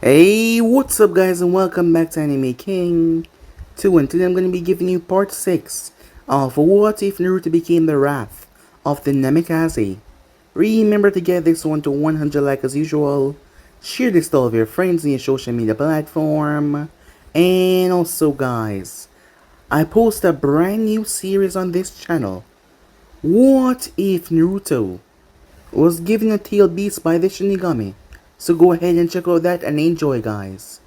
Hey, what's up guys and welcome back to Anime King 2, and today I'm going to be giving you part 6 of What If Naruto Became the Wrath of the Namikaze. Remember to get this one to 100 likes as usual, share this to all of your friends on your social media platform, and also guys, I post a brand new series on this channel. What if Naruto was given a tail beast by the Shinigami? So go ahead and check out that and enjoy guys.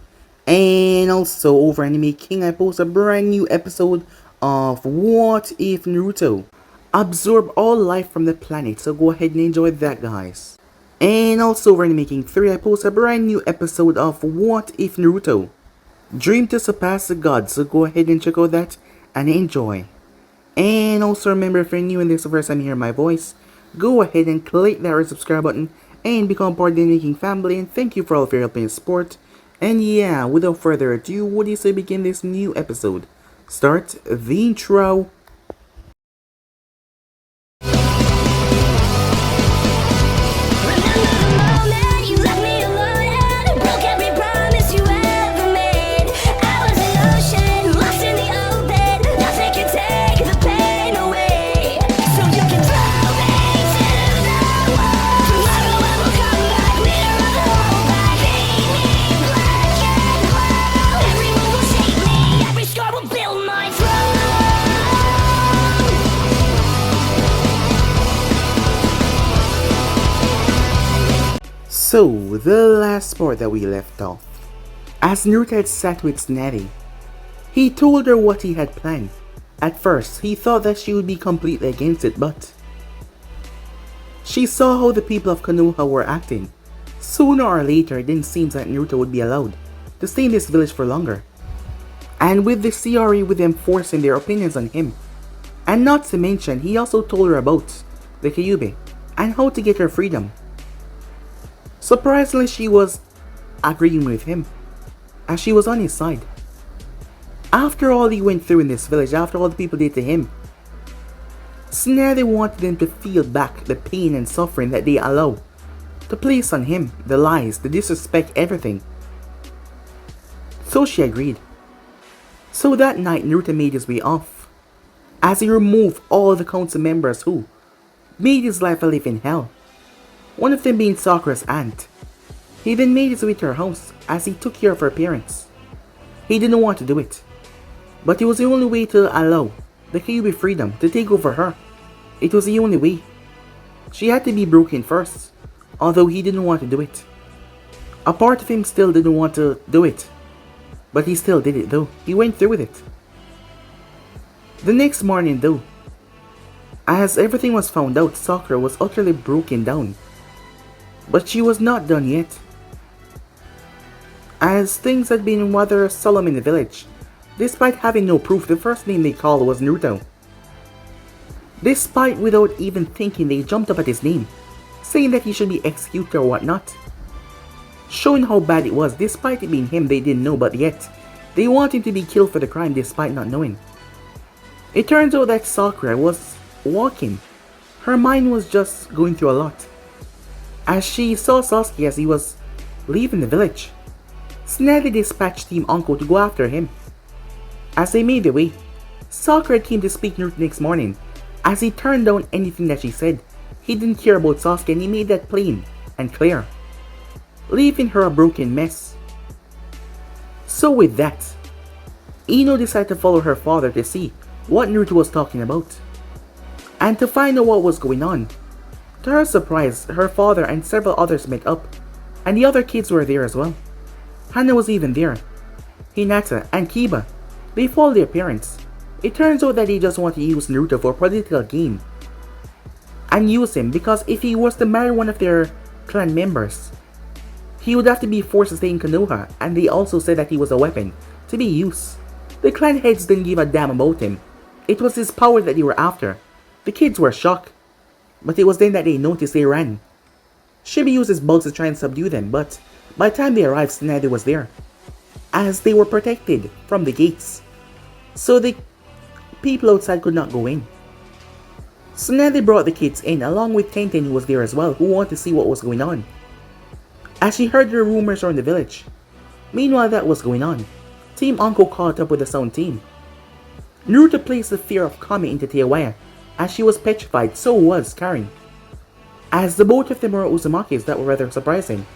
And also over Anime King I post a brand new episode of What If Naruto absorb all life from the planet, so go ahead and enjoy that guys. And also over Anime King 3 I post a brand new episode of What If Naruto Dream to Surpass the Gods, so go ahead and check out that and enjoy. And also remember, if you're new and this is the first time you hear my voice, go ahead and click that red subscribe button and become part of the Making family, and thank you for all of your help and support. And yeah, without further ado, what do you say begin this new episode? Start the intro. So, the last part that we left off, as Naruto had sat with Tsunade, he told her what he had planned. At first, he thought that she would be completely against it, but she saw how the people of Konoha were acting. Sooner or later, it didn't seem that Naruto would be allowed to stay in this village for longer. And with the CRE with them forcing their opinions on him. And not to mention, he also told her about the Kyuubi and how to get her freedom. Surprisingly, she was agreeing with him, as she was on his side. After all he went through in this village, after all the people did to him, Tsunade wanted them to feel back the pain and suffering that they allow to place on him, the lies, the disrespect, everything. So she agreed. So that night, Naruto made his way off, as he removed all the council members who made his life a living hell. One of them being Sakura's aunt. He then made his way to her house as he took care of her parents. He didn't want to do it, but it was the only way to allow the Kyuubi freedom to take over her. It was the only way. She had to be broken first, although he didn't want to do it. A part of him still didn't want to do it, but he still did it though. He went through with it. The next morning though, as everything was found out, Sakura was utterly broken down. But she was not done yet, as things had been rather solemn in the village. Despite having no proof, the first name they called was Naruto. Despite without even thinking, they jumped up at his name, saying that he should be executed or whatnot. Showing how bad it was, despite it being him they didn't know, but yet they want him to be killed for the crime despite not knowing. It turns out that Sakura was walking. Her mind was just going through a lot, as she saw Sasuke as he was leaving the village. Tsunade dispatched Team Anko to go after him. As they made their way, Sakura came to speak Naruto next morning, as he turned down anything that she said. He didn't care about Sasuke, and he made that plain and clear, leaving her a broken mess. So with that, Ino decided to follow her father to see what Naruto was talking about, and to find out what was going on. To her surprise, her father and several others met up, and the other kids were there as well. Hana was even there. Hinata and Kiba, they followed their parents. It turns out that they just want to use Naruto for political gain, and use him because if he was to marry one of their clan members, he would have to be forced to stay in Konoha, and they also said that he was a weapon to be used. The clan heads didn't give a damn about him. It was his power that they were after. The kids were shocked. But it was then that they noticed they ran. Shibi uses bugs to try and subdue them, but by the time they arrived, Tsunade was there, as they were protected from the gates, so the people outside could not go in. Tsunade brought the kids in, along with Tenten, who was there as well, who wanted to see what was going on. As she heard the rumors around the village, Meanwhile that was going on, Team Anko caught up with the Sound team. Naruto placed the fear of Kami into Teiwaya, as she was petrified, so was Karin. As the both of them were Uzumakis, that were rather surprising.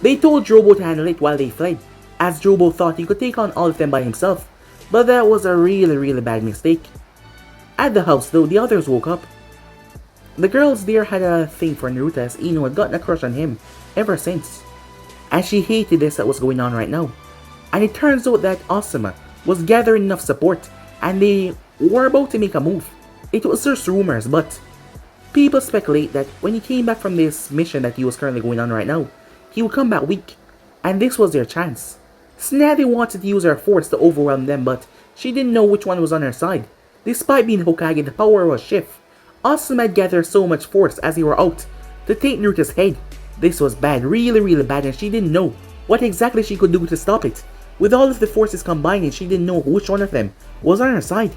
They told Drobo to handle it while they fled, as Drobo thought he could take on all of them by himself, but that was a really bad mistake. At the house though, the others woke up. The girls there had a thing for Naruto, as Ino had gotten a crush on him ever since, as she hated this that was going on right now. And it turns out that Asuma was gathering enough support and they were about to make a move. It was just rumors, but people speculate that when he came back from this mission that he was currently going on right now, he would come back weak, and this was their chance. Tsunade wanted to use her force to overwhelm them, but she didn't know which one was on her side. Despite being Hokage, the power was shift. Asuma had gathered so much force as they were out to take Naruto's head. This was bad, really bad, and she didn't know what exactly she could do to stop it. With all of the forces combining, she didn't know which one of them was on her side.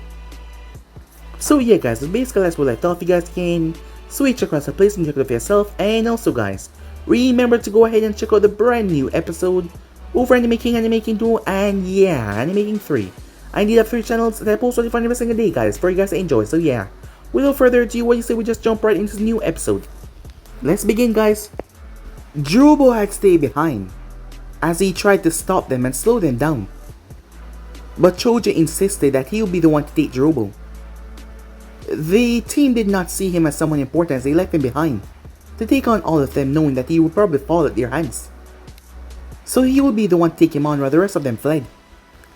So yeah guys, basically that's what I thought. You guys can switch across the place and check it out for yourself. And also guys, remember to go ahead and check out the brand new episode over Anime King, Anime King 2, and yeah, Anime King 3. I need have 3 channels that I post on every single day guys, for you guys to enjoy. So yeah, without further ado, what do you say we just jump right into the new episode? Let's begin guys. Drobo had stayed behind as he tried to stop them and slow them down, but Choji insisted that he would be the one to take Drobo. The team did not see him as someone important, as they left him behind to take on all of them, knowing that he would probably fall at their hands. So he would be the one to take him on while the rest of them fled.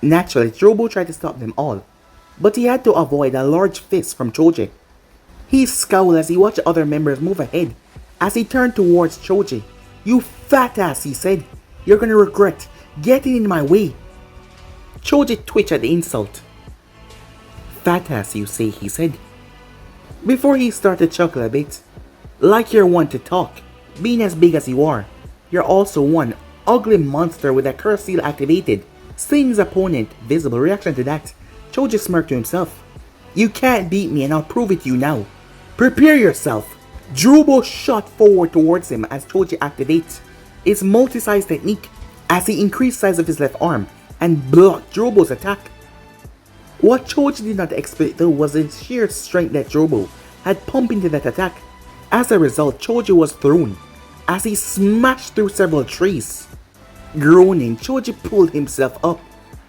Naturally, Drobo tried to stop them all, but he had to avoid a large fist from Choji. He scowled as he watched the other members move ahead as he turned towards Choji. "You fat ass," he said. "You're gonna regret getting in my way." Choji twitched at the insult. "Fat ass, you say," he said, before he started to chuckle a bit. "Like you're one to talk. Being as big as you are, you're also one ugly monster with a curse seal activated." Seeing his opponent visible reaction to that, Choji smirked to himself. "You can't beat me and I'll prove it to you now. Prepare yourself." Drobo shot forward towards him as Choji activates his multi-size technique as he increased size of his left arm and blocked Drobo's attack. What Choji did not expect though was the sheer strength that Drobo had pumped into that attack. As a result, Choji was thrown as he smashed through several trees. Groaning, Choji pulled himself up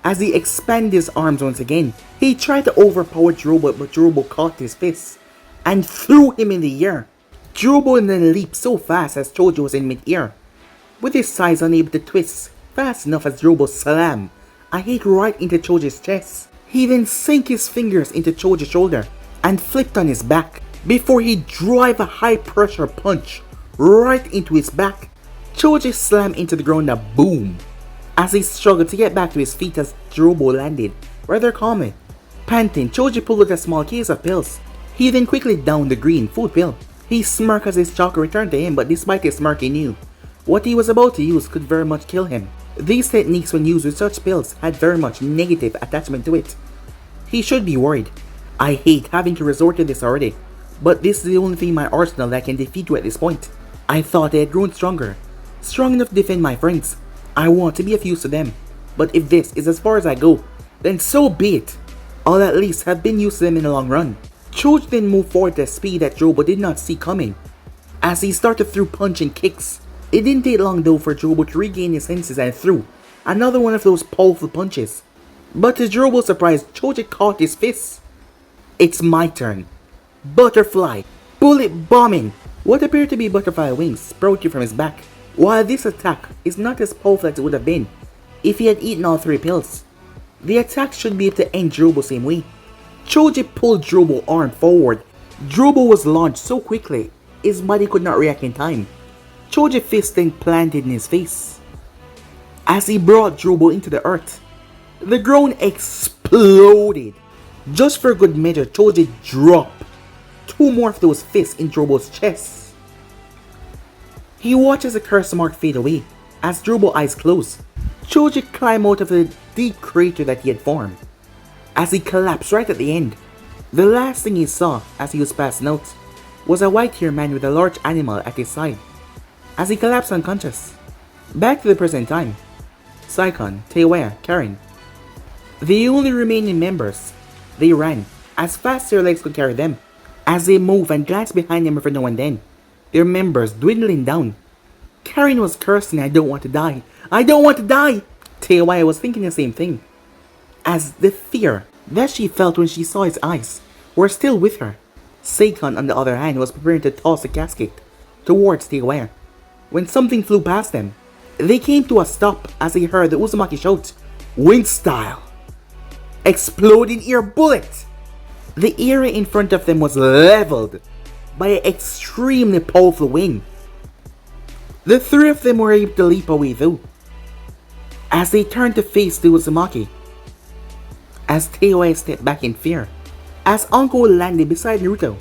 as he expanded his arms once again. He tried to overpower Drobo, but Drobo caught his fist and threw him in the air. Drobo then leaped so fast as Choji was in mid-air, with his sides unable to twist fast enough as Drobo slammed a hit right into Choji's chest. He then sank his fingers into Choji's shoulder and flipped on his back before he drove a high pressure punch right into his back. Choji slammed into the ground a boom as he struggled to get back to his feet as Drobo landed rather calmly. Panting, Choji pulled out a small case of pills. He then quickly downed the green food pill. He smirked as his chakra returned to him, but despite his smirk, he knew what he was about to use could very much kill him. These techniques, when used with such pills, had very much negative attachment to it. He should be worried. "I hate having to resort to this already, but this is the only thing in my arsenal that can defeat you at this point. I thought I had grown stronger, strong enough to defend my friends. I want to be of use to them, but if this is as far as I go, then so be it. I'll at least have been used to them in the long run." Choji then moved forward at a speed that Drobo did not see coming as he started through punching kicks. It didn't take long though for Drobo to regain his senses and threw another one of those powerful punches. But to Drobo's surprise, Choji caught his fist. "It's my turn. Butterfly. Bullet bombing." What appeared to be butterfly wings sprouted from his back. While this attack is not as powerful as it would have been if he had eaten all 3 pills, the attack should be able to end Drobo same way. Choji pulled Drobo's arm forward. Drobo was launched so quickly, his body could not react in time. Choji's fist then planted in his face as he brought Drobo into the earth. The ground exploded. Just for good measure, Choji dropped 2 more of those fists in Drobo's chest. He watches the curse mark fade away as Drobo's eyes close. Choji climbed out of the deep crater that he had formed as he collapsed right at the end. The last thing he saw as he was passing out was a white-haired man with a large animal at his side as he collapsed unconscious. Back to the present time. Saikon, Teiwaya, Karen. The only remaining members. They ran, as fast as their legs could carry them. As they moved and glanced behind them every now and then, their members dwindling down. Karen was cursing, I don't want to die. I don't want to die! Teiwaya was thinking the same thing. As the fear that she felt when she saw his eyes were still with her. Saikon, on the other hand, was preparing to toss the casket towards Teiwaya when something flew past them. They came to a stop as they heard the Uzumaki shout, "Wind style!" Exploding ear bullet! The area in front of them was leveled by an extremely powerful wind. The three of them were able to leap away though, as they turned to face the Uzumaki. As Teiwaya stepped back in fear, as Uncle landed beside Naruto.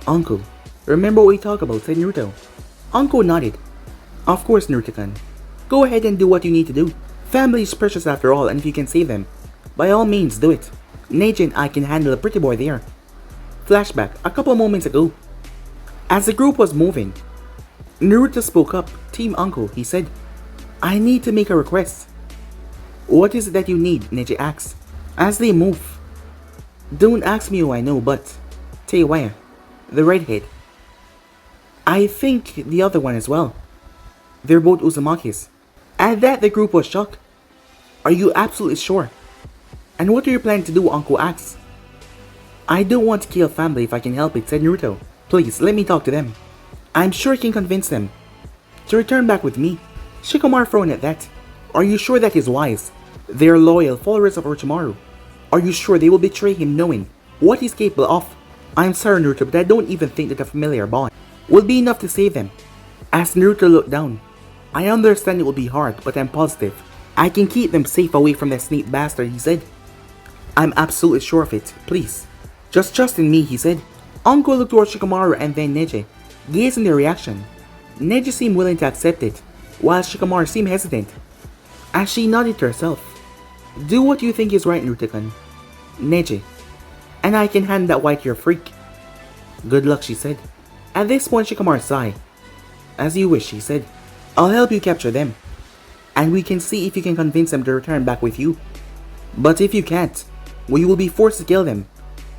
"Uncle, remember what we talked about," said Naruto. Uncle nodded. "Of course, Naruto-kun. Go ahead and do what you need to do. Family is precious after all, and if you can save them, by all means do it. Neji and I can handle a pretty boy there." Flashback, a couple moments ago. As the group was moving, Naruto spoke up. "Team Uncle," he said. "I need to make a request." "What is it that you need?" Neji asked. As they move. "Don't ask me who I know, but Teiwaya, the redhead. I think the other one as well. They're both Uzumakis." At that, the group was shocked. "Are you absolutely sure? And what are you planning to do?" Uncle asked. "I don't want to kill family if I can help it," said Naruto. "Please, let me talk to them. I'm sure I can convince them to return back with me." Shikamaru frowned at that. "Are you sure that is wise? They're loyal followers of Orochimaru. Are you sure they will betray him knowing what he's capable of?" "I'm sorry, Naruto, but I don't even think that a familiar bond will be enough to save them." As Naruto looked down, "I understand it will be hard, but I'm positive I can keep them safe away from that snake bastard," he said. "I'm absolutely sure of it. Please, just trust in me," he said. Uncle looked towards Shikamaru and then Neji, gazing their reaction. Neji seemed willing to accept it, while Shikamaru seemed hesitant. As she nodded to herself, "Do what you think is right, Naruto-kun. Neji, and I can hand that white-hair freak." "Good luck," she said. At this point, Shikamaru sighed. "As you wish," he said. "I'll help you capture them, and we can see if you can convince them to return back with you. But if you can't, we will be forced to kill them.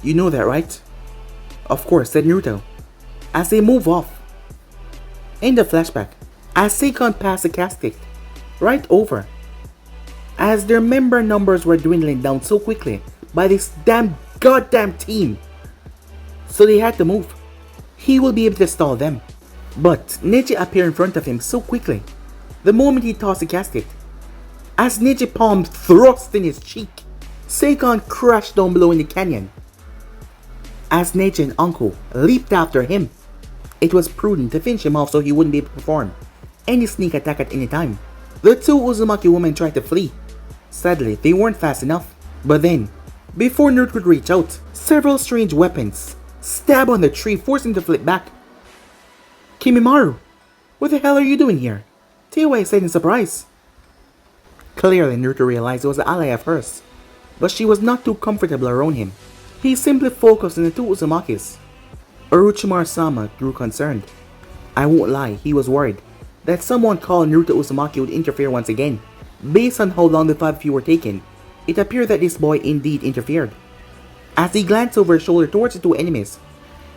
You know that, right?" "Of course," said Naruto. As they move off. In the flashback, as Saikon passed the casket, right over. As their member numbers were dwindling down so quickly by this goddamn team. So they had to move. He will be able to stall them. But Neji appeared in front of him so quickly, the moment he tossed the casket. As Neji palm thrust in his cheek, Saikon crashed down below in the canyon. As Neji and Uncle leaped after him, it was prudent to finish him off so he wouldn't be able to perform any sneak attack at any time. The two Uzumaki women tried to flee. Sadly, they weren't fast enough. But then, before Naruto could reach out, several strange weapons stabbed on the tree, forcing him to flip back. "Kimimaro, what the hell are you doing here?" Teiwaya said in surprise. Clearly, Naruto realized it was an ally of hers, but she was not too comfortable around him. He simply focused on the two Uzumakis. Orochimaru-sama grew concerned. I won't lie, he was worried that someone called Naruto Uzumaki would interfere once again. Based on how long the 5 of you were taken, it appeared that this boy indeed interfered. As he glanced over his shoulder towards the two enemies,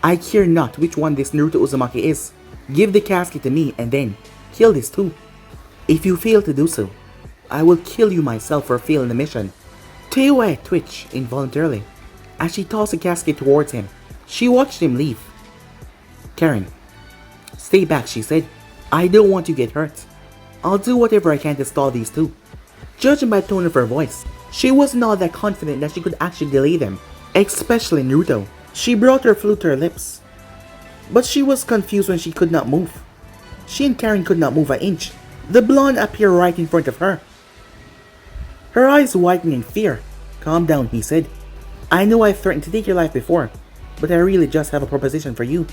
"I care not which one this Naruto Uzumaki is. Give the casket to me and then kill this too. If you fail to do so, I will kill you myself for failing the mission." Teiwaya twitched involuntarily as she tossed the casket towards him. She watched him leave. "Karen, stay back," she said. "I don't want you to get hurt. I'll do whatever I can to stall these two." Judging by the tone of her voice, she wasn't all that confident that she could actually delay them, especially Naruto. She brought her flute to her lips, but she was confused when she could not move. She and Karen could not move an inch. The blonde appeared right in front of her. Her eyes widened in fear. "Calm down," he said. "I know I've threatened to take your life before, but I really just have a proposition for you."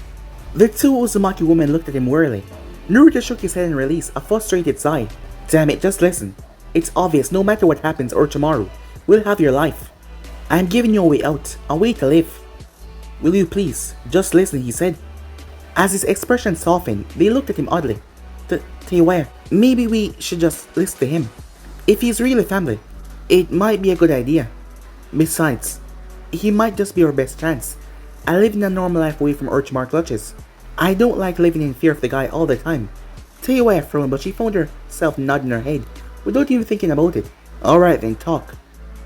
The two Uzumaki women looked at him wearily. Naruto shook his head and released a frustrated sigh. "Damn it, just listen. It's obvious no matter what happens, Orochimaru will have your life. I'm giving you a way out, a way to live. Will you please, just listen," he said. As his expression softened, they looked at him oddly. Teiwaya, maybe we should just listen to him." If he's really family, it might be a good idea. Besides, he might just be our best chance at living a normal life away from Urchmar clutches. I don't like living in fear of the guy all the time. Tell you why I frowned, but she found herself nodding her head without even thinking about it. Alright then, talk.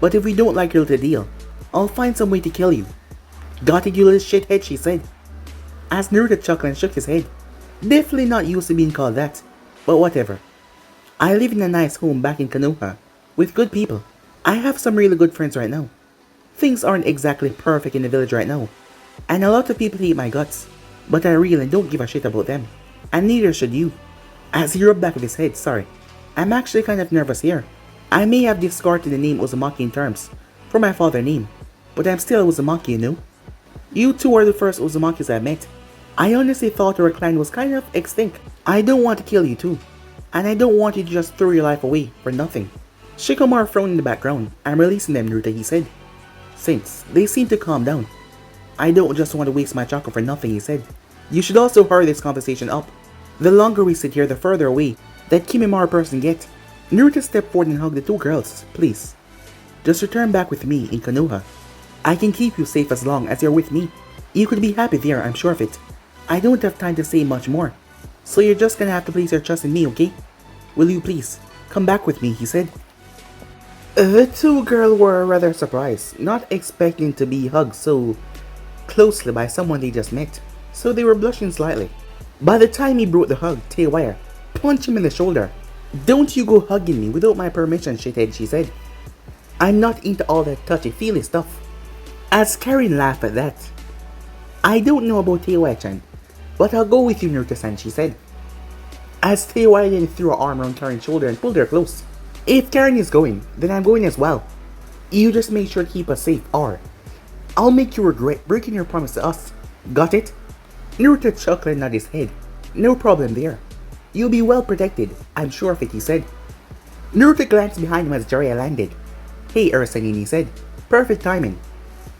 But if we don't like your little deal, I'll find some way to kill you. Got it, you little shithead, she said. As Naruto chuckled and shook his head. Definitely not used to being called that, but whatever. I live in a nice home back in Konoha, with good people. I have some really good friends right now. Things aren't exactly perfect in the village right now, and a lot of people hate my guts, but I really don't give a shit about them, and neither should you. As he rubbed back of his head, sorry, I'm actually kind of nervous here. I may have discarded the name Uzumaki in terms for my father's name, but I'm still a Uzumaki, you know? You two are the first Uzumakis I met. I honestly thought our clan was kind of extinct. I don't want to kill you too, and I don't want you to just throw your life away for nothing. Shikamaru frowned in the background. I'm releasing them, Naruto, he said. Since they seem to calm down. I don't just want to waste my chakra for nothing, he said. You should also hurry this conversation up. The longer we sit here, the further away that Kimimaro person get. Naruto stepped forward and hugged the two girls. Please, just return back with me in Konoha. I can keep you safe as long as you're with me. You could be happy there, I'm sure of it. I don't have time to say much more, so you're just gonna have to place your trust in me, okay? Will you please come back with me, he said. The two girls were rather surprised, not expecting to be hugged so closely by someone they just met, so they were blushing slightly. By the time he brought the hug, Teiwaya punched him in the shoulder. Don't you go hugging me without my permission, shithead, she said. I'm not into all that touchy-feely stuff. As Karen laughed at that. I don't know about Teiwaya-chan, but I'll go with you, Naruto-san, she said. As Teiwaya then threw her arm around Karen's shoulder and pulled her close. If Karen is going, then I'm going as well. You just make sure to keep us safe, or I'll make you regret breaking your promise to us. Got it? Naruto chuckled and nodded his head. No problem there. You'll be well protected, I'm sure of it, he said. Naruto glanced behind him as Jiraiya landed. Hey, Urasanin, he said. Perfect timing.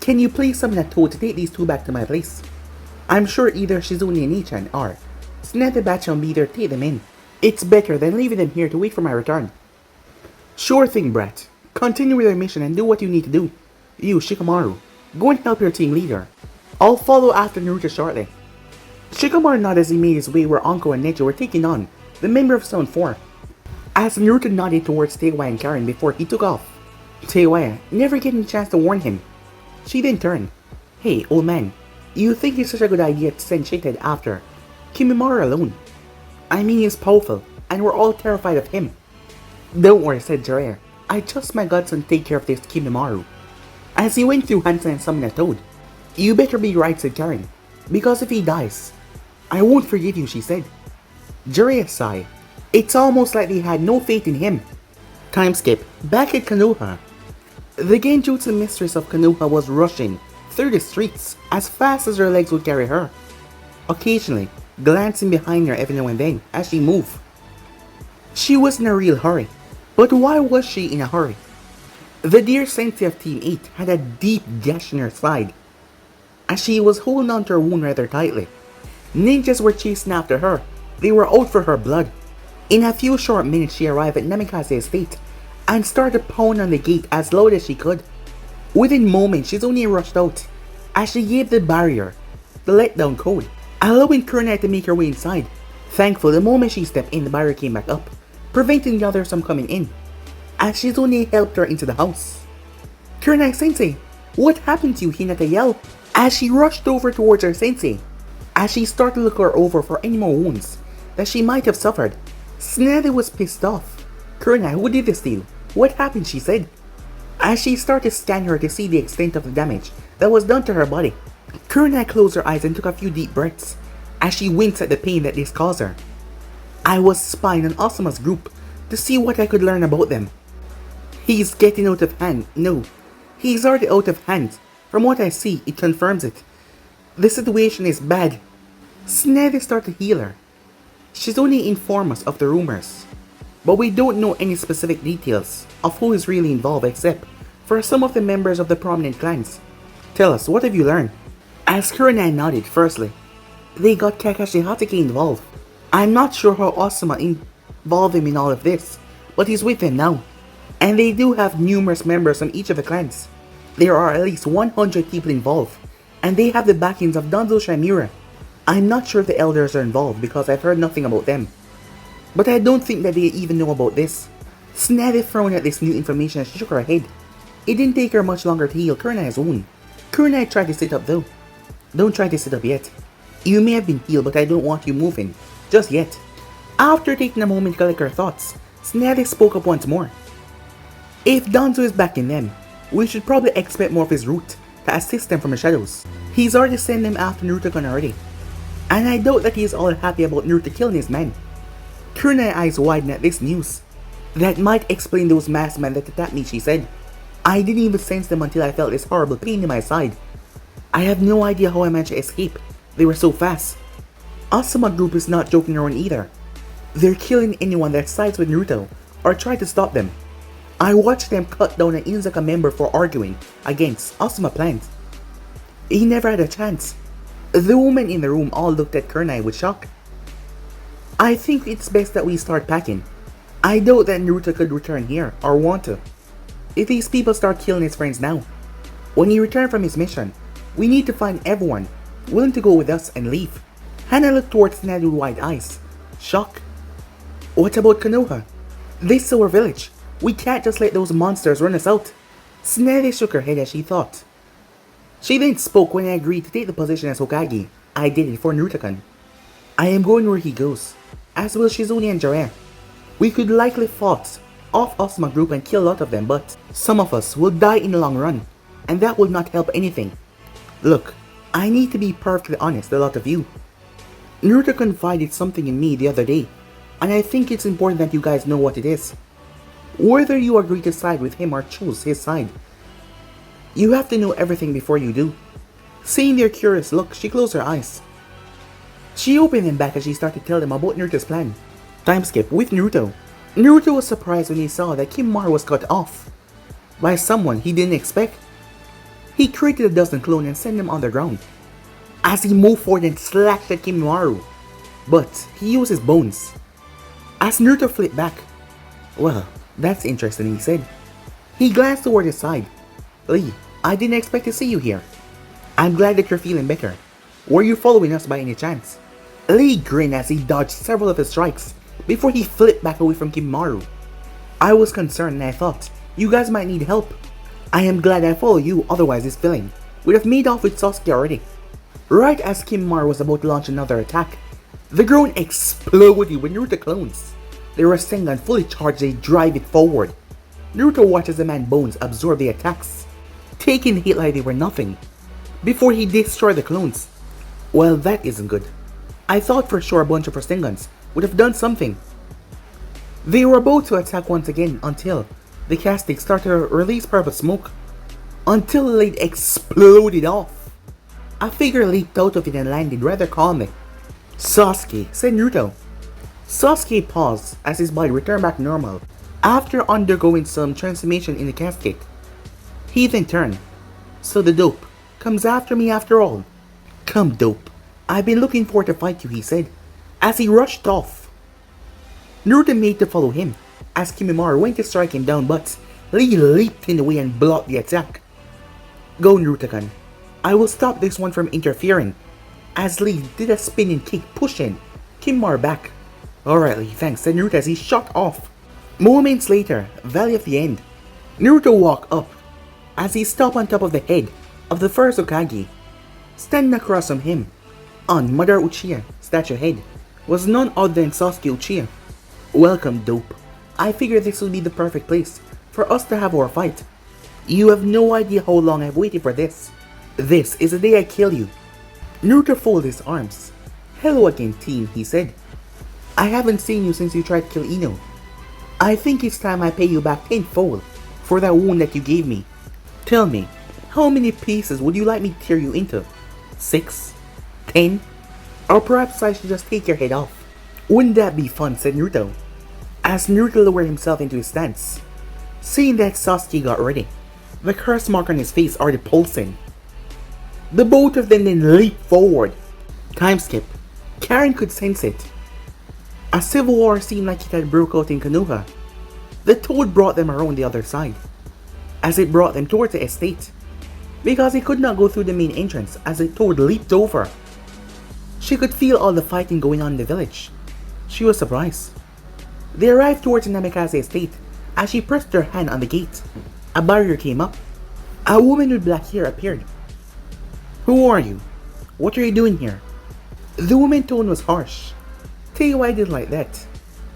Can you please summon a toad to take these two back to my place? I'm sure either Shizune and Nichan or snap the batch and be there to take them in. It's better than leaving them here to wait for my return. Sure thing, brat. Continue with your mission and do what you need to do. You, Shikamaru, go and help your team leader. I'll follow after Naruto shortly. Shikamaru nodded as he made his way where Anko and Necho were taking on the member of Zone 4. As Naruto nodded towards Teiwaya and Karen before he took off, Teiwaya never getting a chance to warn him. She then turned. Hey, old man, you think it's such a good idea to send Shithead after Kimimaro alone? I mean, he's powerful, and we're all terrified of him. Don't worry, said Jiraiya. I trust my godson to take care of this Kimimaro. As he went through Hansen and summoned a toad. You better be right, said Karen, because if he dies, I won't forgive you, she said. Jiraiya sighed. It's almost like they had no faith in him. Time skip. Back at Konoha. The Genjutsu mistress of Konoha was rushing through the streets as fast as her legs would carry her, occasionally glancing behind her every now and then as she moved. She was in a real hurry, but why was she in a hurry? The dear sensei of Team 8 had a deep gash in her side, as she was holding on to her wound rather tightly. Ninjas were chasing after her. They were out for her blood. In a few short minutes she arrived at Namikaze estate and started pounding on the gate as loud as she could. Within moments, Shizune rushed out as she gave the barrier the letdown code, allowing Kurenai to make her way inside. Thankfully, the moment she stepped in, the barrier came back up, preventing the others from coming in, as Shizune helped her into the house. Kurenai-sensei, what happened to you? Hinata yelled as she rushed over towards her sensei, as she started to look her over for any more wounds that she might have suffered. Tsunade was pissed off. Kurenai, who did this to you? What happened? She said, as she started to scan her to see the extent of the damage that was done to her body. Kurenai closed her eyes and took a few deep breaths as she winced at the pain that this caused her. I was spying on Asuma's group to see what I could learn about them. He's getting out of hand. No, he's already out of hand. From what I see, it confirms it. The situation is bad. Tsunade started to heal her. Shizune informed us of the rumors, but we don't know any specific details of who is really involved except for some of the members of the prominent clans. Tell us, what have you learned? As Kurenai nodded, firstly, they got Kakashi Hatake involved. I'm not sure how Asuma involved him in all of this, but he's with them now. And they do have numerous members from each of the clans. There are at least 100 people involved, and they have the backings of Danzo Shamura. I'm not sure if the elders are involved because I've heard nothing about them. But I don't think that they even know about this. Snavy frowned at this new information and she shook her head. It didn't take her much longer to heal Kurenai's wound. Kurenai tried to sit up though. Don't try to sit up yet. You may have been healed, but I don't want you moving. Just yet. After taking a moment to collect her thoughts, Snavy spoke up once more. If Danzo is backing them, we should probably expect more of his route to assist them from the shadows. He's already sent them after Naruto already. And I doubt that he is all happy about Naruto killing his men. Kurenai's eyes widened at this news. That might explain those masked men that attacked me, she said. I didn't even sense them until I felt this horrible pain in my side. I have no idea how I managed to escape. They were so fast. Asuma group is not joking around either. They're killing anyone that sides with Naruto or try to stop them. I watched them cut down an Inzaka member for arguing against Asuma plans. He never had a chance. The women in the room all looked at Kurenai with shock. I think it's best that we start packing. I doubt that Naruto could return here or want to. If these people start killing his friends now, when he returns from his mission, we need to find everyone willing to go with us and leave. Hana looked towards Nadu with wide eyes. Shock. What about Konoha? This is our village. We can't just let those monsters run us out. Snelly shook her head as she thought. She then spoke when I agreed to take the position as Hokage. I did it for Naruto-kun. I am going where he goes, as will Shizune and Jiraiya. We could likely fight off Asuma group and kill a lot of them, but some of us will die in the long run, and that will not help anything. Look, I need to be perfectly honest, a lot of you. Naruto confided something in me the other day, and I think it's important that you guys know what it is. Whether you agree to side with him or choose his side, you have to know everything before you do. Seeing their curious look, she closed her eyes. She opened them back as she started to tell them about Naruto's plan. Time skip with Naruto. Naruto was surprised when he saw that Kimimaro was cut off by someone he didn't expect. He created a dozen clones and sent them on the ground. As he moved forward and slashed at Kimimaro, but he used his bones. As Naruto flipped back, well, that's interesting, he said. He glanced toward his side. Lee, I didn't expect to see you here. I'm glad that you're feeling better. Were you following us by any chance? Lee grinned as he dodged several of his strikes before he flipped back away from Kimimaro. I was concerned and I thought, you guys might need help. I am glad I follow you, otherwise this villain would have made off with Sasuke already. Right as Kimimaro was about to launch another attack, the ground exploded with Naruto clones. Their Rasengan fully charged, they drive it forward. Naruto watches the man's bones absorb the attacks, taking the hit like they were nothing, before he destroyed the clones. Well, that isn't good. I thought for sure a bunch of Rasengans would have done something. They were about to attack once again until the casting started to release purple smoke, until the lid exploded off. A figure leaped out of it and landed rather calmly. Sasuke, said Naruto. Sasuke paused as his body returned back to normal after undergoing some transformation in the casket. He then turned. So the dope comes after me after all. Come, dope. I've been looking forward to fight you, he said, as he rushed off. Naruto made to follow him as Kimimaro went to strike him down, but Lee leaped in the way and blocked the attack. Go, Naruto-kun. I will stop this one from interfering. As Lee did a spinning kick, pushing Kimimaro back. Alright, Lee, thanks, said Naruto as he shot off. Moments later, Valley of the End. Naruto walked up as he stopped on top of the head of the first Hokage. Standing across from him, on Mother Uchiha statue head, was none other than Sasuke Uchiha. Welcome, dope. I figured this would be the perfect place for us to have our fight. You have no idea how long I've waited for this. This is the day I kill you. Naruto folded his arms. Hello again, team, he said. I haven't seen you since you tried to kill Ino. I think it's time I pay you back tenfold for that wound that you gave me. Tell me, how many pieces would you like me to tear you into? 6? 10? Or perhaps I should just take your head off. Wouldn't that be fun, said Naruto, as Naruto lowered himself into his stance. Seeing that Sasuke got ready, the curse mark on his face already pulsing. The both of them then leaped forward. Time skip. Karen could sense it. A civil war seemed like it had broke out in Konoha. The toad brought them around the other side, as it brought them towards the estate, because he could not go through the main entrance as the toad leaped over. She could feel all the fighting going on in the village. She was surprised. They arrived towards the Namikaze estate. As she pressed her hand on the gate, a barrier came up. A woman with black hair appeared. "Who are you? What are you doing here?" The woman's tone was harsh. "Tell you why I did like that."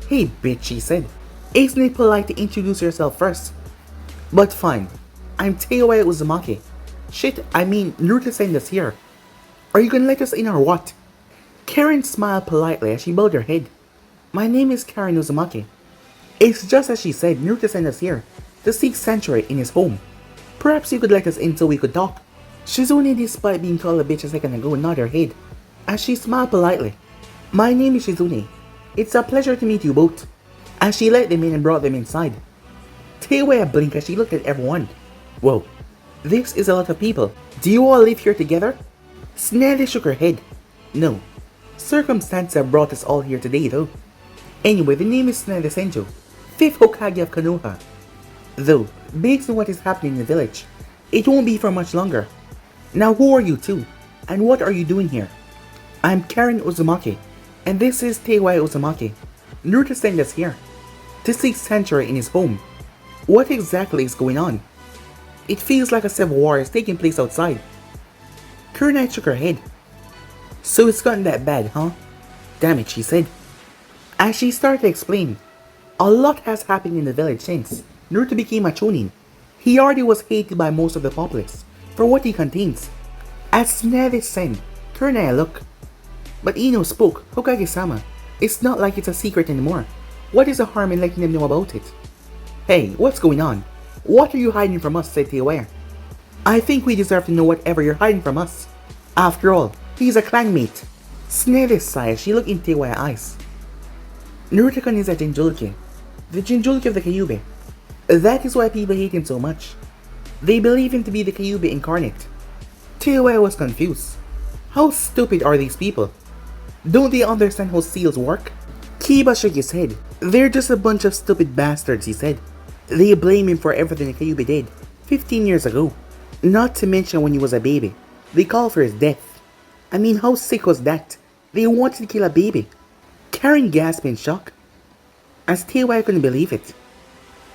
"Hey bitch," she said. "Isn't it polite to introduce yourself first?" "But fine. I'm Teiwai Uzumaki." "Shit, I mean, Naruto sent us here. Are you gonna let us in or what?" Karen smiled politely as she bowed her head. "My name is Karen Uzumaki." It's just as she said, Naruto sent us here to seek sanctuary in his home. Perhaps you could let us in so we could talk. Shizune, despite being called a bitch a second ago, nodded her head as she smiled politely. "My name is Shizune. It's a pleasure to meet you both." As she let them in and brought them inside. Teiwei blinked as she looked at everyone. "Whoa, this is a lot of people. Do you all live here together?" Snelly shook her head. "No. Circumstances have brought us all here today though. Anyway, the name is Snelly Senjo, 5th Hokage of Konoha. Though, based on what is happening in the village, it won't be for much longer. Now who are you two? And what are you doing here?" "I'm Karen Uzumaki, and this is Teiwai Uzumaki. Naruto sent us here to seek sanctuary in his home." "What exactly is going on?" "It feels like a civil war is taking place outside." Kurenai shook her head. "So it's gotten that bad, huh?" "Damn it," she said. As she started to explain, a lot has happened in the village since Naruto became a Chunin. He already was hated by most of the populace for what he contains. As Snelly said, Kurenai a look. But Ino spoke. "Hokage-sama, it's not like it's a secret anymore. What is the harm in letting them know about it?" "Hey, what's going on? What are you hiding from us?" said Teiwei. "I think we deserve to know whatever you're hiding from us. After all, he's a clanmate." Snelly sighed as she looked in Teiwei's eyes. "Naruto-kun is a Jinchuriki, the Jinchuriki of the Kyuubi. That is why people hate him so much. They believe him to be the Kyuubi incarnate." Teiwei was confused. How stupid are these people? Don't they understand how seals work? Kiba shook his head. "They're just a bunch of stupid bastards," he said. "They blame him for everything the Kyuubi did 15 years ago. Not to mention when he was a baby. They called for his death. I mean, how sick was that? They wanted to kill a baby." Karen gasped in shock, as Teiwei couldn't believe it.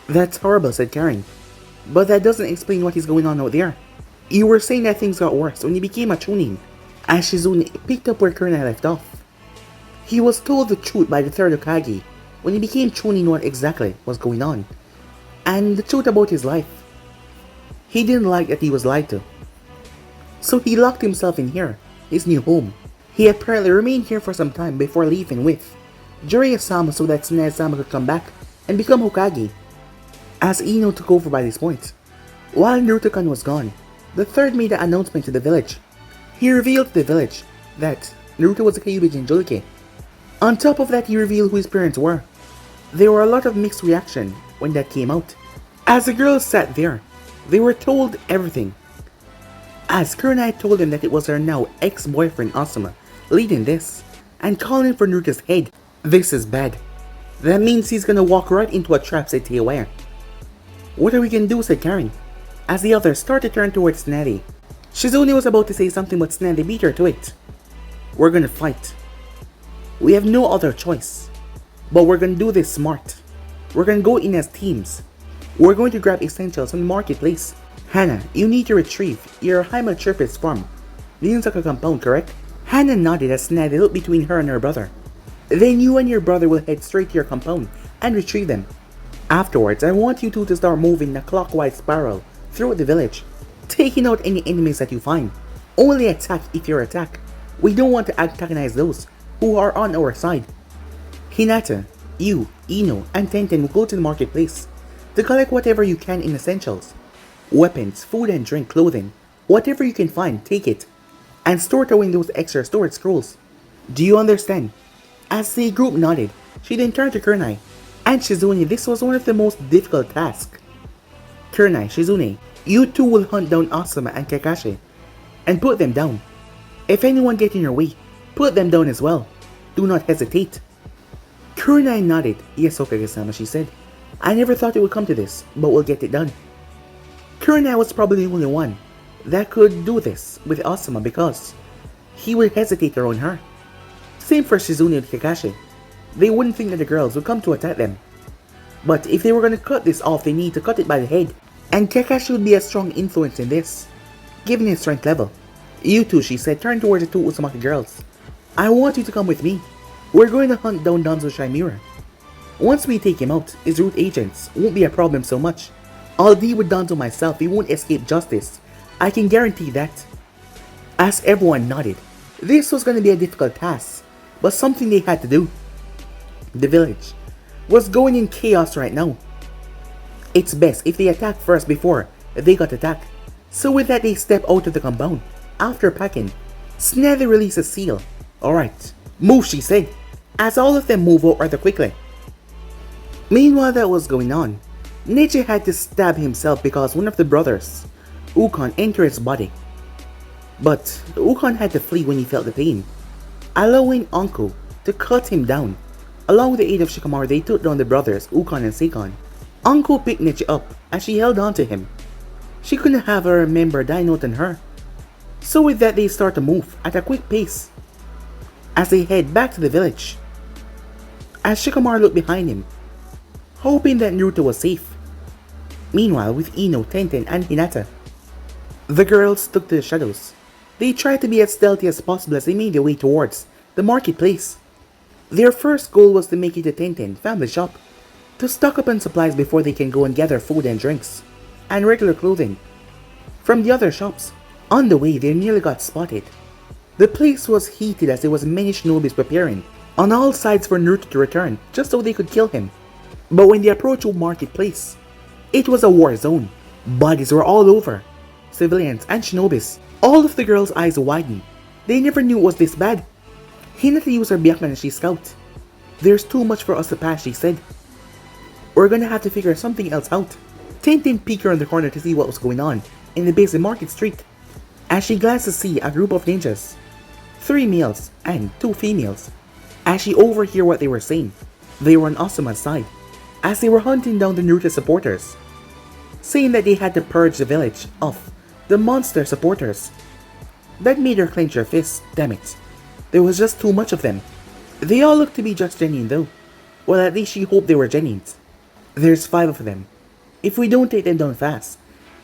"That's horrible," said Karen. "But that doesn't explain what is going on out there. You were saying that things got worse when he became a Chunin." As Shizune picked up where Kurenai left off. "He was told the truth by the 3rd Hokage when he became Chunin what exactly was going on, and the truth about his life. He didn't like that he was lied to. So he locked himself in here, his new home. He apparently remained here for some time before leaving with Jiraiya-sama so that Tsunade-sama could come back and become Hokage." As Ino took over by this point, while Naruto-kun was gone, the 3rd made an announcement to the village. He revealed to the village that Naruto was a Kyuubi Jinchuriki. On top of that, he revealed who his parents were. There were a lot of mixed reaction when that came out. As the girls sat there, they were told everything. As Kurenai told them that it was her now ex-boyfriend Asuma leading this and calling for Naruto's head. "This is bad. That means he's gonna walk right into a trap," said Teiwei. "What are we gonna do?" said Karen, as the others started to turn towards Snelly. Shizune was about to say something, but Snelly beat her to it. "We're gonna fight. We have no other choice. But we're gonna do this smart. We're gonna go in as teams. We're going to grab essentials from the marketplace. Hana, you need to retrieve your Haimatripis farm, the Insaka compound, correct?" Hana nodded as Snelly looked between her and her brother. "Then you and your brother will head straight to your compound and retrieve them. Afterwards, I want you two to start moving in a clockwise spiral throughout the village, taking out any enemies that you find. Only attack if you're attacked. We don't want to antagonize those who are on our side. Hinata, you, Ino, and Tenten will go to the marketplace to collect whatever you can in essentials. Weapons, food and drink, clothing, whatever you can find, take it. And store it away in those extra storage scrolls. Do you understand?" As the group nodded, she then turned to Kurenai and Shizune. This was one of the most difficult tasks. "Kurenai, Shizune, you two will hunt down Asuma and Kakashi and put them down. If anyone gets in your way, put them down as well. Do not hesitate." Kurenai nodded. "Yes, Hokage-sama," she said. I never thought it would come to this, but we'll get it done. Kurenai was probably the only one that could do this with Asuma because he would hesitate around her. Same for Shizune and Kakashi. They wouldn't think that the girls would come to attack them. But if they were going to cut this off, they need to cut it by the head. And Kakashi would be a strong influence in this, given his strength level. You two, she said, turned towards the two Uzumaki girls. I want you to come with me. We're going to hunt down Danzo Chimera. Once we take him out, his root agents won't be a problem so much. I'll deal with Danzo myself, he won't escape justice. I can guarantee that. As everyone nodded, this was going to be a difficult task, but something they had to do. The village was going in chaos right now. It's best if they attack first before they got attacked. So with that, they step out of the compound. After packing, Snather released a seal. Alright, move, she said, as all of them move out rather quickly. Meanwhile that was going on, Neji had to stab himself because one of the brothers, Ukon, entered his body. But Ukon had to flee when he felt the pain, allowing Anko to cut him down. Along with the aid of Shikamaru, they took down the brothers, Ukon and Seikon. Anko picked Neji up as she held on to him. She couldn't have a member die note on her. So with that, they start to move at a quick pace as they head back to the village. As Shikamaru looked behind him, hoping that Naruto was safe. Meanwhile, with Ino, Tenten, and Hinata, the girls took to the shadows. They tried to be as stealthy as possible as they made their way towards the marketplace. Their first goal was to make it to Tenten family shop, to stock up on supplies before they can go and gather food and drinks, and regular clothing from the other shops. On the way, they nearly got spotted. The place was heated as there was many shinobis preparing on all sides for Naruto to return, just so they could kill him. But when they approached the marketplace, it was a war zone. Bodies were all over, civilians and shinobis. All of the girls' eyes widened. They never knew it was this bad. Hinata used her Byakugan as she scout. There's too much for us to pass, she said. We're gonna have to figure something else out. Tintin peeked around the corner to see what was going on in the busy market street. As she glanced to see a group of ninjas, 3 males and 2 females. As she overheard what they were saying, they were on Asuma's side, as they were hunting down the Naruto supporters, saying that they had to purge the village of the monster supporters. That made her clench her fists. Damn it, there was just too much of them. They all looked to be just genuine though. Well, at least she hoped they were genuine. There's 5 of them. If we don't take them down fast,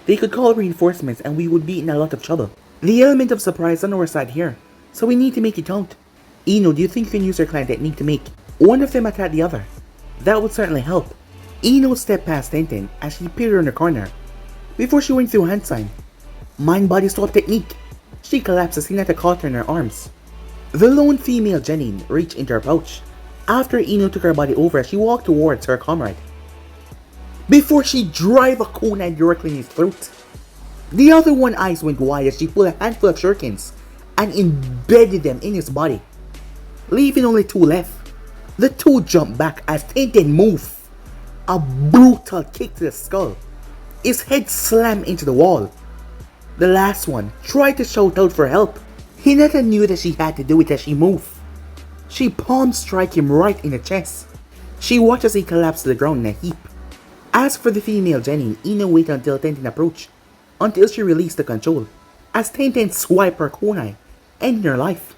they could call reinforcements and we would be in a lot of trouble. The element of surprise on our side here, so we need to make it count. Ino, do you think you can use your clan technique to make one of them attack the other? That would certainly help. Ino stepped past Tenten as she peered around the corner before she went through a hand sign. Mind body swap technique. She collapsed as Hinata caught her in her arms. The lone female Jenin reached into her pouch after Ino took her body over as she walked towards her comrade, before she drive a kunai directly in his throat. The other one eyes went wide as she pulled a handful of shurikens and embedded them in his body, leaving only 2 left. The 2 jumped back as Tenten moved. A brutal kick to the skull. His head slammed into the wall. The last one tried to shout out for help. Hinata knew that she had to do it as she moved. She palm struck him right in the chest. She watched as he collapsed to the ground in a heap. As for the female Jenin, Ino waited until Tenten approached, until she released the control, as Tenten swiped her kunai, ending her life.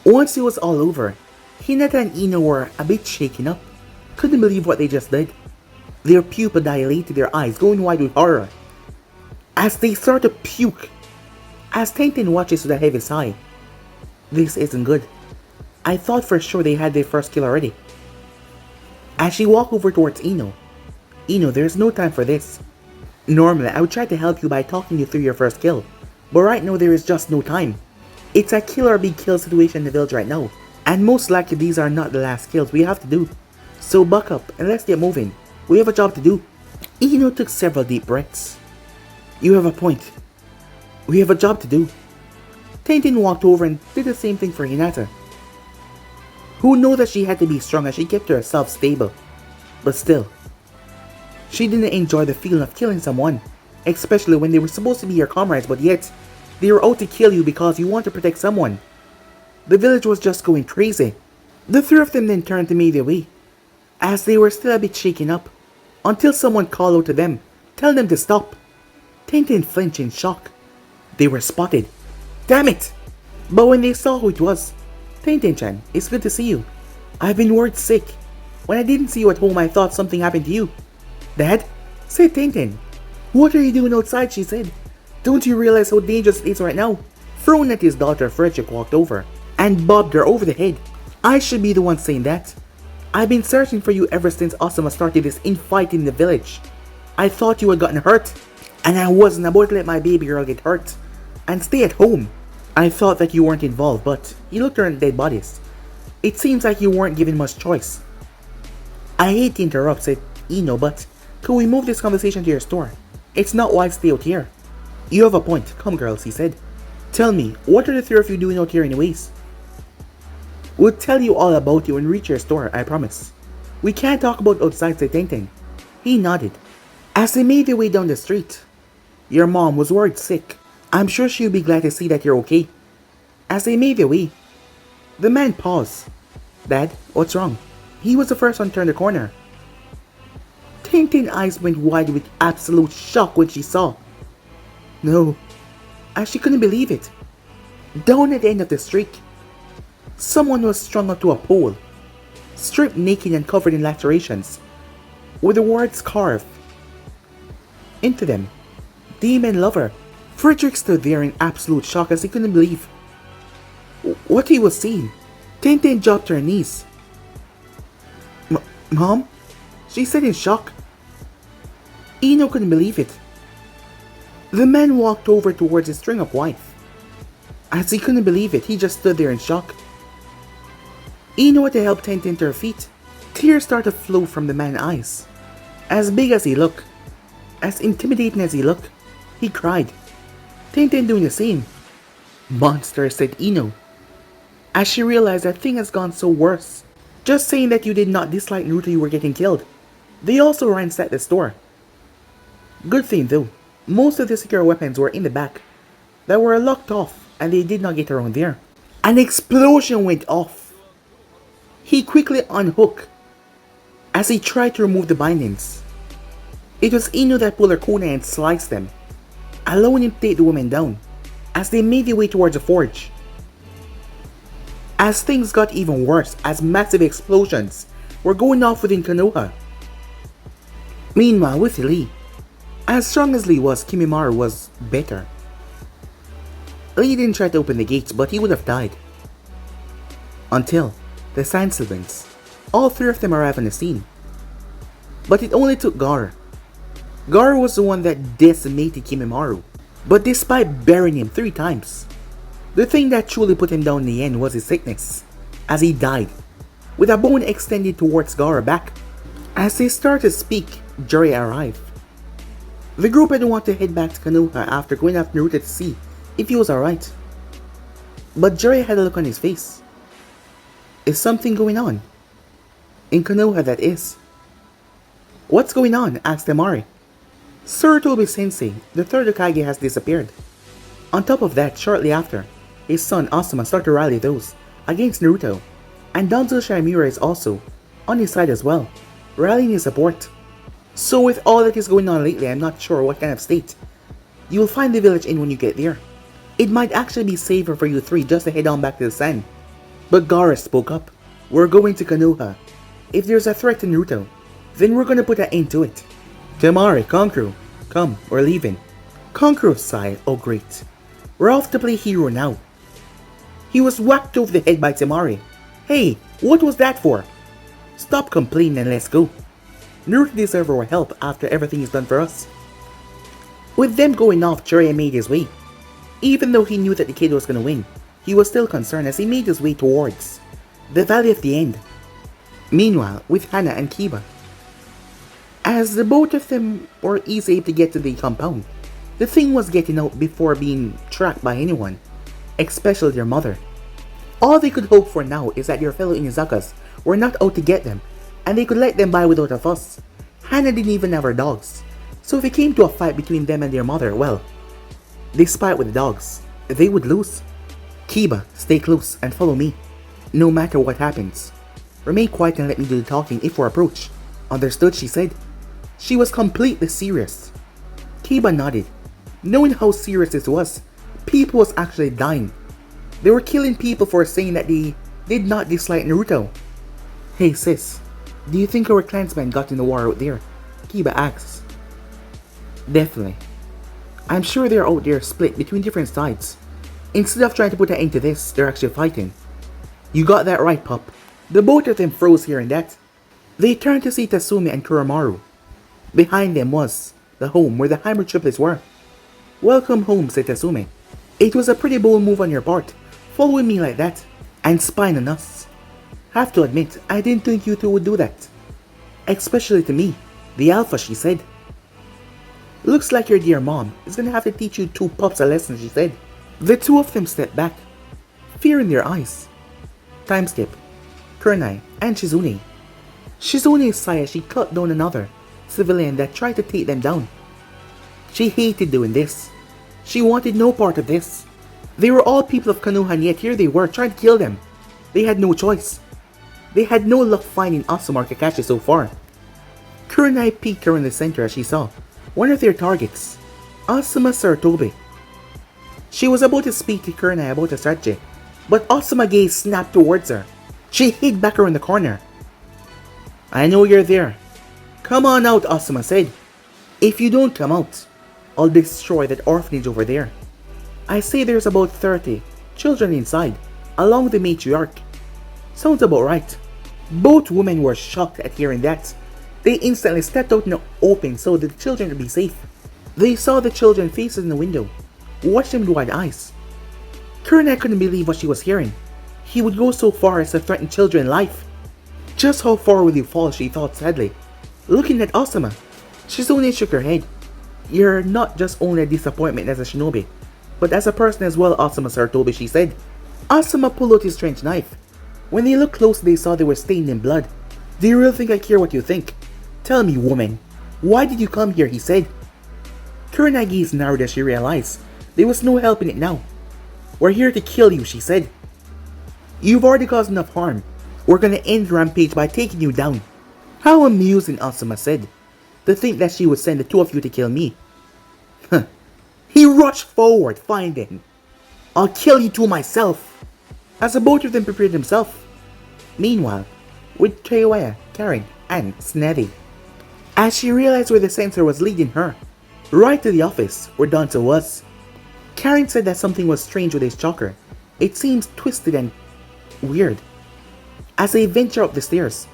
Once it was all over, Hinata and Ino were a bit shaken up. Couldn't believe what they just did. Their pupil dilated, their eyes going wide with horror, as they start to puke. As Tenten watches with a heavy sigh. This isn't good. I thought for sure they had their first kill already. As she walked over towards Ino, Ino, there's no time for this. Normally, I would try to help you by talking you through your first kill, but right now there is just no time. It's a kill or be killed situation in the village right now, and most likely these are not the last kills we have to do. So buck up and let's get moving. We have a job to do. Ino took several deep breaths. You have a point. We have a job to do. Tenten walked over and did the same thing for Hinata, who knew that she had to be strong as she kept herself stable. But still, she didn't enjoy the feeling of killing someone, especially when they were supposed to be your comrades, but yet they were out to kill you because you want to protect someone. The village was just going crazy. The 3 of them then turned to make their way, as they were still a bit shaken up. until someone called out to them, tell them to stop. Tenten flinched in shock. They were spotted. Damn it! But when they saw who it was, Tenten-chan, it's good to see you. I've been worried sick. When I didn't see you at home, I thought something happened to you. Dad? Said Tenten. What are you doing outside, she said. Don't you realize how dangerous it is right now? Thrown at his daughter, Frederick walked over and bobbed her over the head. I should be the one saying that. I've been searching for you ever since Asuma started this infight in the village. I thought you had gotten hurt, and I wasn't about to let my baby girl get hurt and stay at home. I thought that you weren't involved, but he looked around at dead bodies. It seems like you weren't given much choice. I hate to interrupt, said Ino, but could we move this conversation to your store? It's not wise to stay out here. You have a point. Come, girls, he said. Tell me, what are the three of you doing out here anyways? We'll tell you all about it when we reach your store, I promise. We can't talk about outside, said Tenten. He nodded. As they made their way down the street, your mom was worried sick. I'm sure she'll be glad to see that you're okay. As they made their way, the man paused. Dad, what's wrong? He was the first one to turn the corner. Tenten's eyes went wide with absolute shock when she saw. No, as she couldn't believe it. Down at the end of the street, someone was strung up to a pole, stripped naked and covered in lacerations, with the words carved into them. Demon lover. Frederick stood there in absolute shock as he couldn't believe what he was seeing. Tenten dropped to her knees. Mom? She said in shock. Ino couldn't believe it. The man walked over towards his string-up wife. As he couldn't believe it, he just stood there in shock. Ino had to help Tenten to her feet. Tears started to flow from the man's eyes. As big as he looked, as intimidating as he looked, he cried. Tenten doing the same. Monster, said Ino, as she realized that thing has gone so worse. Just saying that you did not dislike Naruto, you were getting killed. They also ransacked the store. Good thing though, most of the secure weapons were in the back that were locked off and they did not get around there. An explosion went off. He quickly unhooked as he tried to remove the bindings. It was Ino that pulled her kunai and sliced them, allowing him to take the woman down as they made their way towards the forge. As things got even worse as massive explosions were going off within Konoha. Meanwhile, with Lee, as strong as Lee was, Kimimaro was better. Lee didn't try to open the gates, but he would have died. Until the Sand Sylvans, all three of them arrived on the scene. But it only took Gar. Gar was the one that decimated Kimimaro, but despite burying him 3 times, the thing that truly put him down in the end was his sickness, as he died, with a bone extended towards Gaara's back. As they started to speak, Jiraiya arrived. The group had wanted to head back to Konoha after going after Naruto to see if he was alright. But Jiraiya had a look on his face. Is something going on? In Konoha, that is. What's going on? Asked Temari. Sarutobi-sensei, the third Hokage, has disappeared. On top of that, shortly after, his son Asuma started to rally those against Naruto, and Danzo Shimura is also on his side as well, rallying his support. So with all that is going on lately, I'm not sure what kind of state you will find the village in when you get there. It might actually be safer for you three just to head on back to the sand. But Gaara spoke up. We're going to Konoha. If there's a threat to Naruto, then we're gonna put an end to it. Temari, Kankuro, come, we're leaving. Kankuro sighed, oh great. We're off to play hero now. He was whacked over the head by Temari. Hey, what was that for? Stop complaining and let's go. Naruto deserves our help after everything he's done for us. With them going off, Jiraiya made his way. Even though he knew that the kid was gonna win, he was still concerned as he made his way towards the Valley of the End. Meanwhile, with Hana and Kiba, as the both of them were easy to get to the compound, the thing was getting out before being tracked by anyone, especially their mother. All they could hope for now is that their fellow Inizakas were not out to get them, and they could let them by without a fuss. Hana didn't even have her dogs, so if it came to a fight between them and their mother, well, despite with the dogs, they would lose. Kiba, stay close and follow me, no matter what happens. Remain quiet and let me do the talking if we're approached. Understood, she said. She was completely serious. Kiba nodded. Knowing how serious this was, people was actually dying. They were killing people for saying that they did not dislike Naruto. Hey sis, do you think our clansmen got in the war out there? Kiba asks. Definitely. I'm sure they're out there split between different sides. Instead of trying to put an end to this, they're actually fighting. You got that right, pup. The both of them froze hearing that. They turned to see Tasumi and Kuramaru. Behind them was the home where the Heimer triplets were. Welcome home, said Tasumi. It was a pretty bold move on your part, following me like that, and spying on us. Have to admit, I didn't think you two would do that. Especially to me, the alpha, she said. Looks like your dear mom is gonna have to teach you two pups a lesson, she said. The two of them stepped back, fear in their eyes. Time skip. Kurenai and Shizune. Shizune sighed as she cut down another civilian that tried to take them down. She hated doing this. She wanted no part of this. They were all people of Konoha and yet here they were trying to kill them. They had no choice. They had no luck finding Asuma or Kakashi so far. Kurenai peeked around the center as she saw one of their targets, Asuma Saratobi. She was about to speak to Kurenai about a strategy, but Asuma's gaze snapped towards her. She hid back around the corner. I know you're there. Come on out, Asuma said. If you don't come out, I'll destroy that orphanage over there. I say there's about 30 children inside, along with the matriarch. Sounds about right. Both women were shocked at hearing that. They instantly stepped out in the open so that the children would be safe. They saw the children faces in the window, watched them with wide eyes. Kurenai couldn't believe what she was hearing. He would go so far as to threaten children's life. Just how far will you fall, she thought sadly. Looking at Asuma, Shizune shook her head. You're not just only a disappointment as a shinobi, but as a person as well, Asuma Saratobi, she said. Asuma pulled out his strange knife. When they looked close, they saw they were stained in blood. Do you really think I care what you think? Tell me, woman, why did you come here, he said. Kurenai's gaze narrowed as she realized there was no help in it now. We're here to kill you, she said. You've already caused enough harm. We're gonna end the rampage by taking you down. How amusing, Asuma said. To think that she would send the two of you to kill me. He rushed forward, finding. I'll kill you two myself. As the both of them prepared themselves. Meanwhile, with Keiwaya, Karen, and Snevy. As she realized where the sensor was leading her, right to the office where Danzo was. Karen said that something was strange with his chakra. It seems twisted and weird. As they venture up the stairs,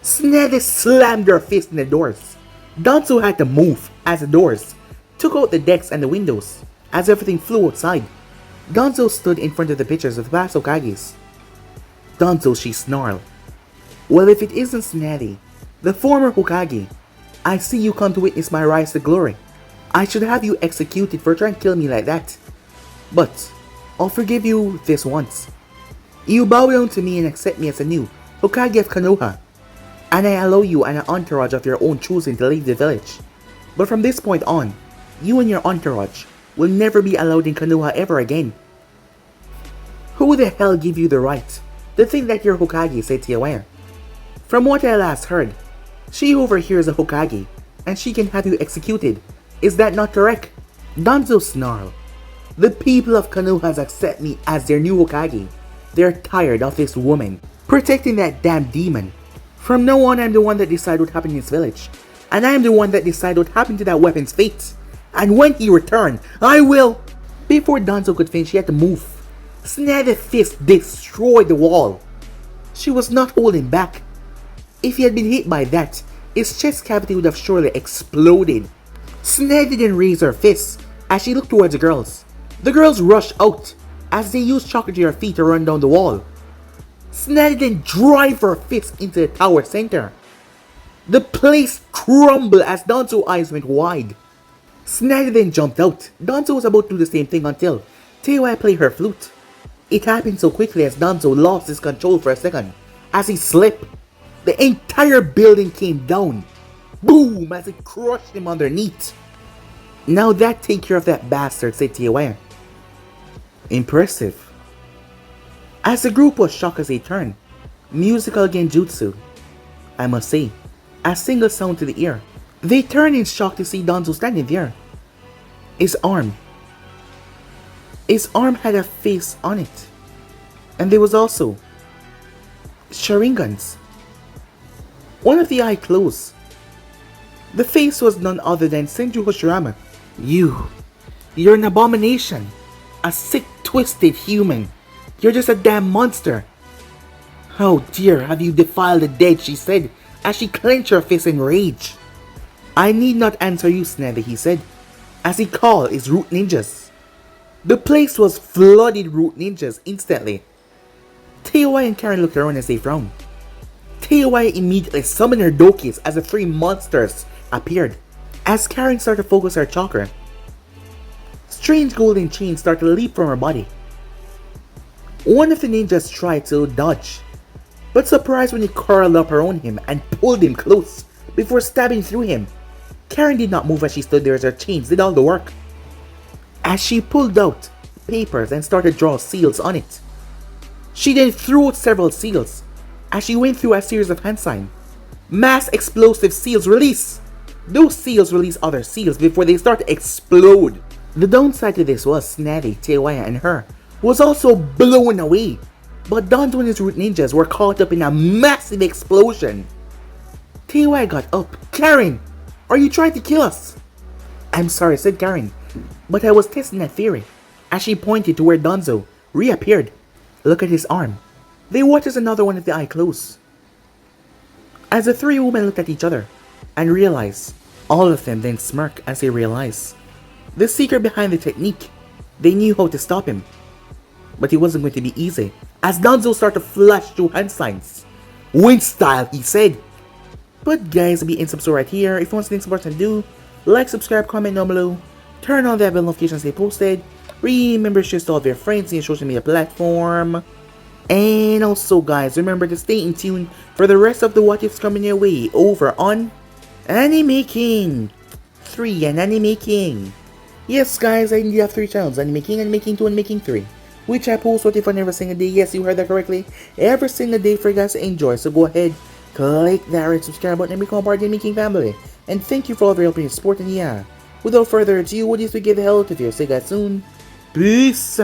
Snevy slammed her fist in the doors. Danzo had to move as the doors took out the decks and the windows as everything flew outside. Danzo stood in front of the pictures of the past Hokages. Danzo, she snarled. Well, if it isn't Snevy, the former Hokage, I see you come to witness my rise to glory. I should have you executed for trying to kill me like that. But I'll forgive you this once. You bow down to me and accept me as a new Hokage of Konoha, and I allow you and an entourage of your own choosing to leave the village. But from this point on, you and your entourage will never be allowed in Konoha ever again. Who the hell gave you the right to think that you're Hokage, said Keiwaya. From what I last heard, she over here is a Hokage, and she can have you executed. Is that not correct? Danzo snarled. The people of Konoha accept me as their new Hokage. They're tired of this woman protecting that damn demon. From now on, I'm the one that decides what happened in this village. And I'm the one that decides what happened to that weapon's fate. And when he returns, I will... Before Danzo could finish, she had to move. Snavy's fist destroyed the wall. She was not holding back. If he had been hit by that, his chest cavity would have surely exploded. Snevy didn't raise her fists as she looked towards the girls. The girls rushed out as they used chocolate to her feet to run down the wall. Snevy then drive her fist into the tower center. The place crumbled as Danzo's eyes went wide. Snevy then jumped out. Danzo was about to do the same thing until Keiwaya played her flute. It happened so quickly as Danzo lost his control for a second. As he slipped, the entire building came down. Boom! As it crushed him underneath. Now that take care of that bastard, said Keiwaya. Impressive. As the group was shocked as they turned, musical genjutsu, I must say, a single sound to the ear, They turned in shock to see Danzo standing there. His arm. His arm had a face on it. And there was also Sharingans. One of the eye closed. The face was none other than Senju Hoshirama. You're an abomination. A sick, twisted human. You're just a damn monster. How dare have you defiled the dead, she said, as she clenched her fist in rage. I need not answer you, Snevy, he said, as he called his root ninjas. The place was flooded root ninjas instantly. Teiwai and Karen looked around as they frowned. Teiwai immediately summoned her Dokis as the three monsters appeared. As Karen started to focus her chakra, strange golden chains started to leap from her body. One of the ninjas tried to dodge, but surprised when he curled up around him and pulled him close before stabbing through him. Karen did not move as she stood there as her chains did all the work. As she pulled out papers and started to draw seals on it, she then threw out several seals as she went through a series of hand signs. Mass explosive seals release! Those seals release other seals before they start to explode. The downside to this was Snavy, Teiwaya, and her was also blown away, but Danzo and his root ninjas were caught up in a massive explosion. Teiwaya got up. Karen, are you trying to kill us? I'm sorry, said Karen, but I was testing that theory, as she pointed to where Danzo reappeared. Look at his arm. They watched as another one of the eye closed. As the three women looked at each other and realized, all of them then smirked as they realized the secret behind the technique. They knew how to stop him, but it wasn't going to be easy, as Danzo started to flash through hand signs. Wind style, he said. But guys, be in subscribe right here. If you want something important to do, like, subscribe, comment down below, turn on the bell notifications they posted, remember to share to all of your friends in your social media platform, and also guys, remember to stay in tune for the rest of the what ifs coming your way over on Anime King 3 and Anime King. Yes guys, I indeed have 3 channels, Anime King, Anime King 2, and Anime King 3, which I post what if on every single day. Yes, you heard that correctly, every single day for you guys to enjoy. So go ahead, click that red subscribe button and become part of the Anime King family. And thank you for all of your help and support. And yeah, without further ado, what is to get the hell out of here. See you guys soon. Peace.